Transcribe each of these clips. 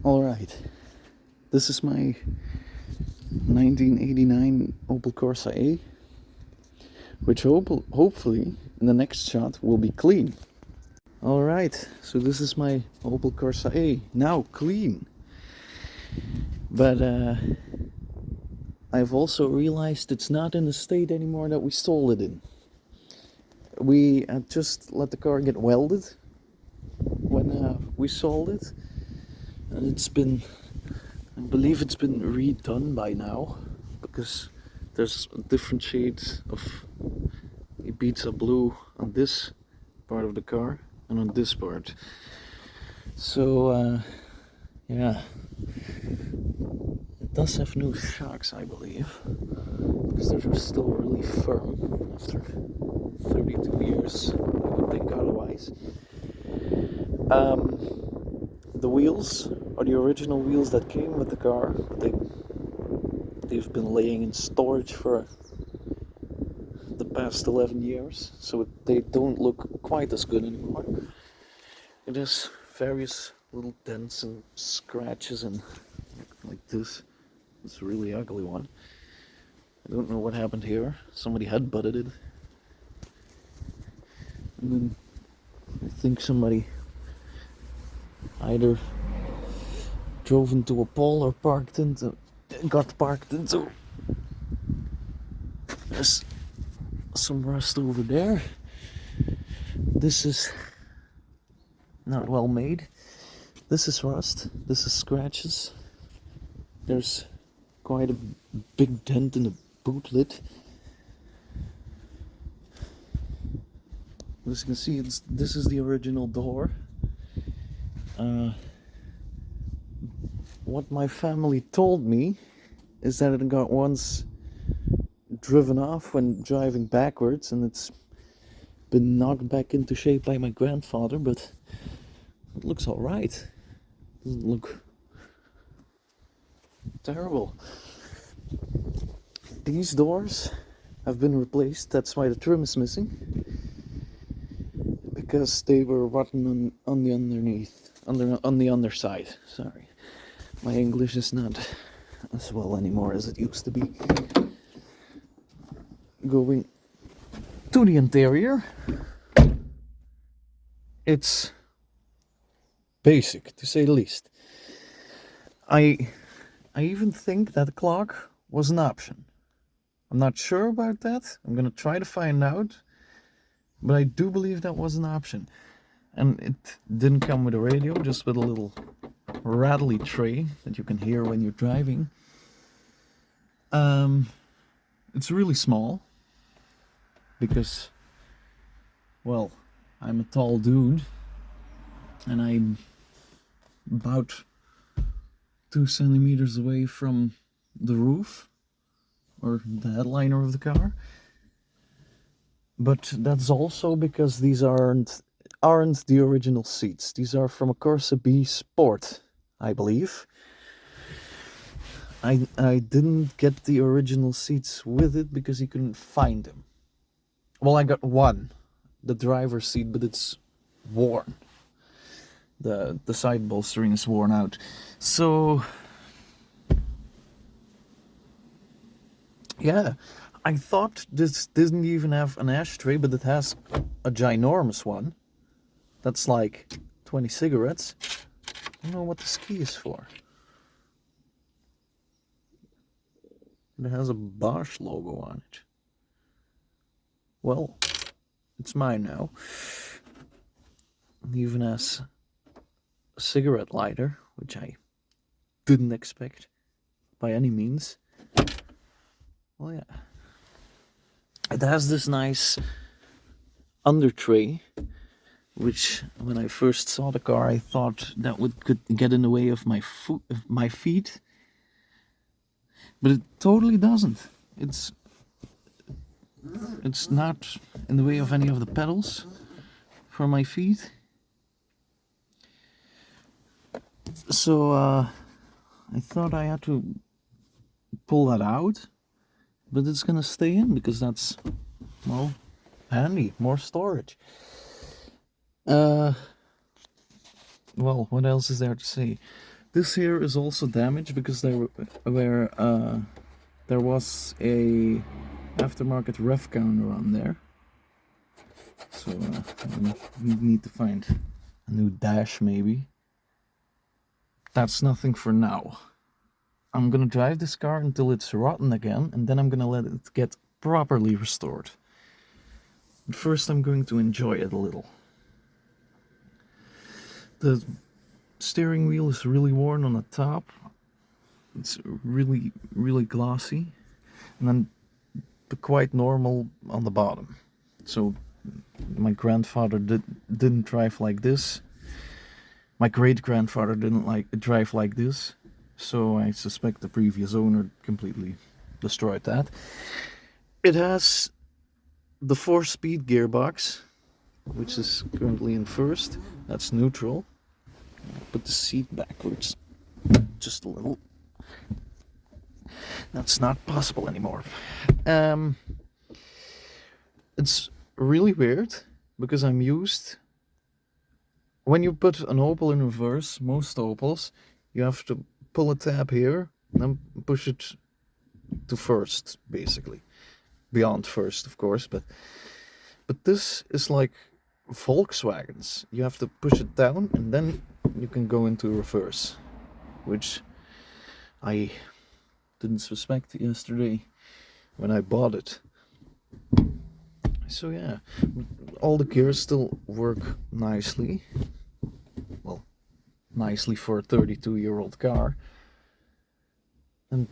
Alright, this is my 1989 Opel Corsa A, which hopefully in the next shot will be clean. Alright, so this is my Opel Corsa A, now clean. But I've also realized it's not in the state anymore that we stole it in. We had just let the car get welded when we sold it. And it's been, I believe it's been redone by now, because there's different shades of Ibiza blue on this part of the car and on this part. So yeah, it does have new shocks, I believe, because they're still really firm after 32 years. I would think otherwise. The wheels are the original wheels that came with the car. They've been laying in storage for the past 11 years, so they don't look quite as good anymore. It has various little dents and scratches, and like this. It's a really ugly one. I don't know what happened here. Somebody headbutted it. And then I think somebody either drove into a pole or got parked into. There's some rust over there. This is not well made. This is rust. This is scratches. There's quite a big dent in the boot lid. As you can see, this is the original door. What my family told me is that it got once driven off when driving backwards, and it's been knocked back into shape by my grandfather, but it looks alright. Doesn't look terrible. These doors have been replaced. That's why the trim is missing, because they were rotten on the underneath, on the underside. Sorry, my English is not as well anymore as it used to be. Going to the interior, it's basic, to say the least. I even think that the clock was an option. I'm not sure about that. I'm gonna try to find out, but I do believe that was an option. And it didn't come with a radio, just with a little rattly tray that you can hear when you're driving. It's really small, because well, I'm a tall dude, and I'm about 2 centimeters away from the roof, or the headliner of the car. But that's also because these aren't the original seats. These are from a Corsa B Sport, I believe. I didn't get the original seats with it because you couldn't find them. Well, I got one, the driver's seat, but it's worn. The side bolstering is worn out. So yeah, I thought this didn't even have an ashtray, but it has a ginormous one. That's like 20 cigarettes. I don't know what this key is for. It has a Bosch logo on it. Well, it's mine now. It even has a cigarette lighter, which I didn't expect by any means. Well, yeah. It has this nice under tray, which when I first saw the car, I thought that could get in the way of my feet, but it totally doesn't. It's not in the way of any of the pedals for my feet. So I thought I had to pull that out, but it's gonna stay in because that's, well, handy, more storage. Well, what else is there to say? This here is also damaged because there was a aftermarket ref counter on there. So we need to find a new dash maybe. That's nothing for now. I'm gonna drive this car until it's rotten again, and then I'm gonna let it get properly restored. But first I'm going to enjoy it a little. The steering wheel is really worn on the top. It's really, really glossy. And then quite normal on the bottom. So my grandfather didn't drive like this. My great-grandfather didn't drive like this. So I suspect the previous owner completely destroyed that. It has the 4-speed gearbox, which is currently in first. That's neutral. Put the seat backwards just a little. That's not possible anymore. It's really weird because I'm used. When you put an Opel in reverse, most Opels, you have to pull a tab here and then push it to first, basically. Beyond first, of course, but this is like Volkswagens. You have to push it down and then you can go into reverse, which I didn't suspect yesterday when I bought it. So yeah, all the gears still work nicely. Well, nicely for a 32-year-old car. And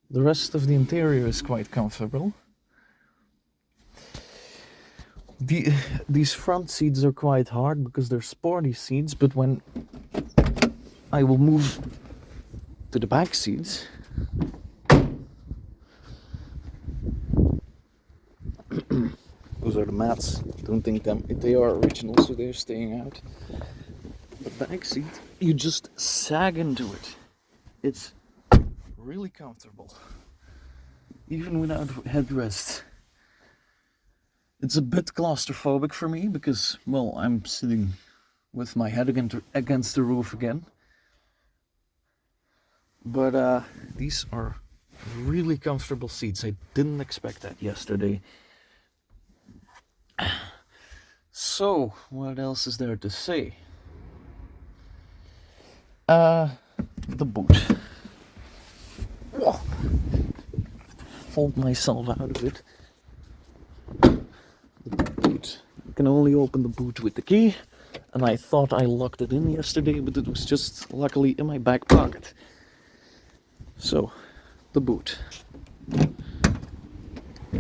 the rest of the interior is quite comfortable. These front seats are quite hard because they're sporty seats, but when I will move to the back seats, those are the mats. Don't think they are original, so they're staying out. The back seat, you just sag into it. It's really comfortable, even without headrests. It's a bit claustrophobic for me because, well, I'm sitting with my head against the roof again. But these are really comfortable seats. I didn't expect that yesterday. So, what else is there to say? The boot. Whoa. Fold myself out of it. The boot. You can only open the boot with the key, and I thought I locked it in yesterday, but it was just luckily in my back pocket. So, the boot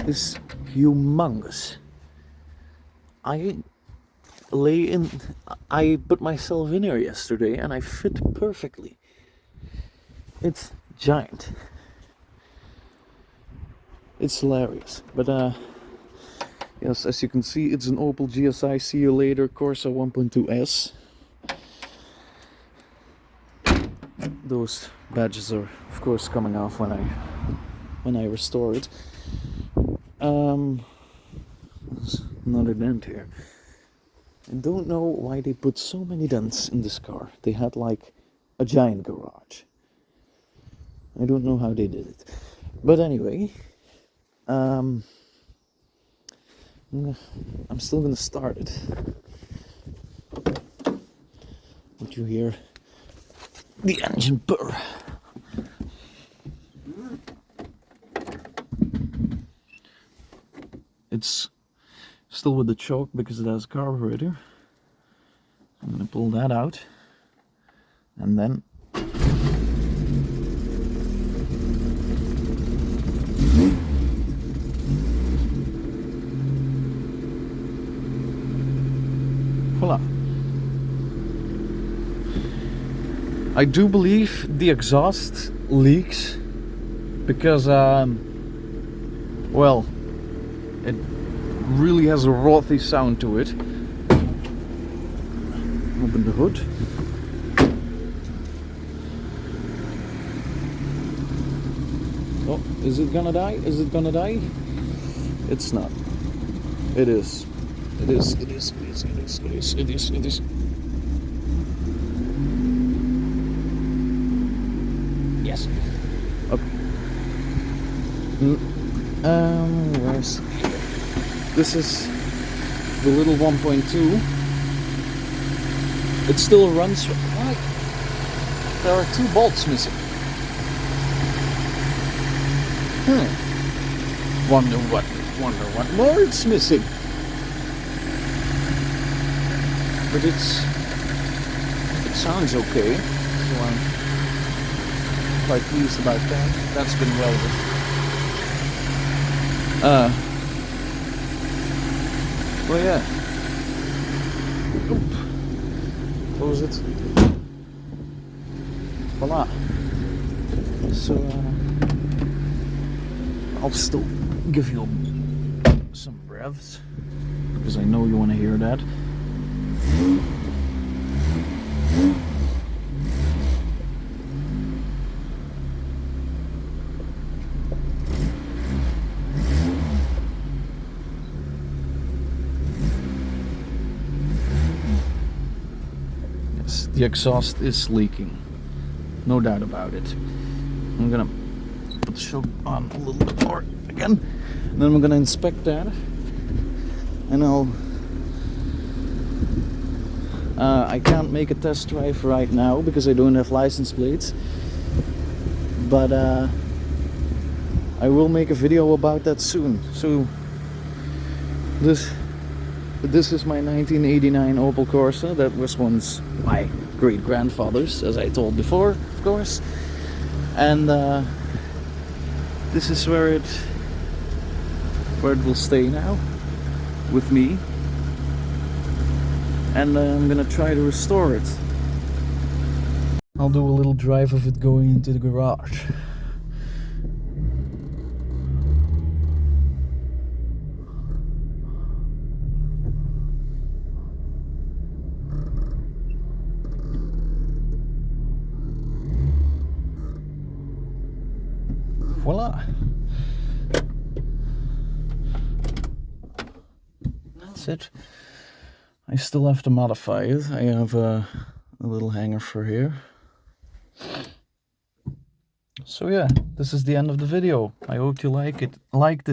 is humongous. I lay in, I put myself in here yesterday and I fit perfectly. It's giant. It's hilarious. But yes, as you can see, it's an Opel GSI See You Later Corsa 1.2S. Those badges are, of course, coming off when I restore it. There's another dent here. I don't know why they put so many dents in this car. They had like a giant garage. I don't know how they did it. But anyway, I'm still gonna start it. Would you hear the engine purr? It's still with the choke because it has a carburetor. I'm gonna pull that out and then voila. I do believe the exhaust leaks because well, it really has a rothy sound to it. Open the hood. Oh, is it gonna die? Is it gonna die? It's not. It is. It is. It is. It is. It is. It is. It is. It is. Yes. Okay. Where's... This is the little 1.2. It still runs. Why? There are 2 bolts missing. Wonder what more it's missing. But it sounds okay, so I'm quite pleased about that. That's been welded. Well, yeah. Oop. Close it. Voila. So I'll still give you some revs because I know you want to hear that. Yes, the exhaust is leaking, no doubt about it. I'm gonna put the shock on a little bit more again, and then I'm gonna inspect that, and I can't make a test drive right now because I don't have license plates, but I will make a video about that soon. So this is my 1989 Opel Corsa. That was once my great-grandfather's, as I told before, of course. And this is where it will stay now, with me. And I'm gonna try to restore it. I'll do a little drive of it going into the garage. Voila! That's it. I still have to modify it. I have a little hanger for here. So yeah, this is the end of the video. I hope you liked it.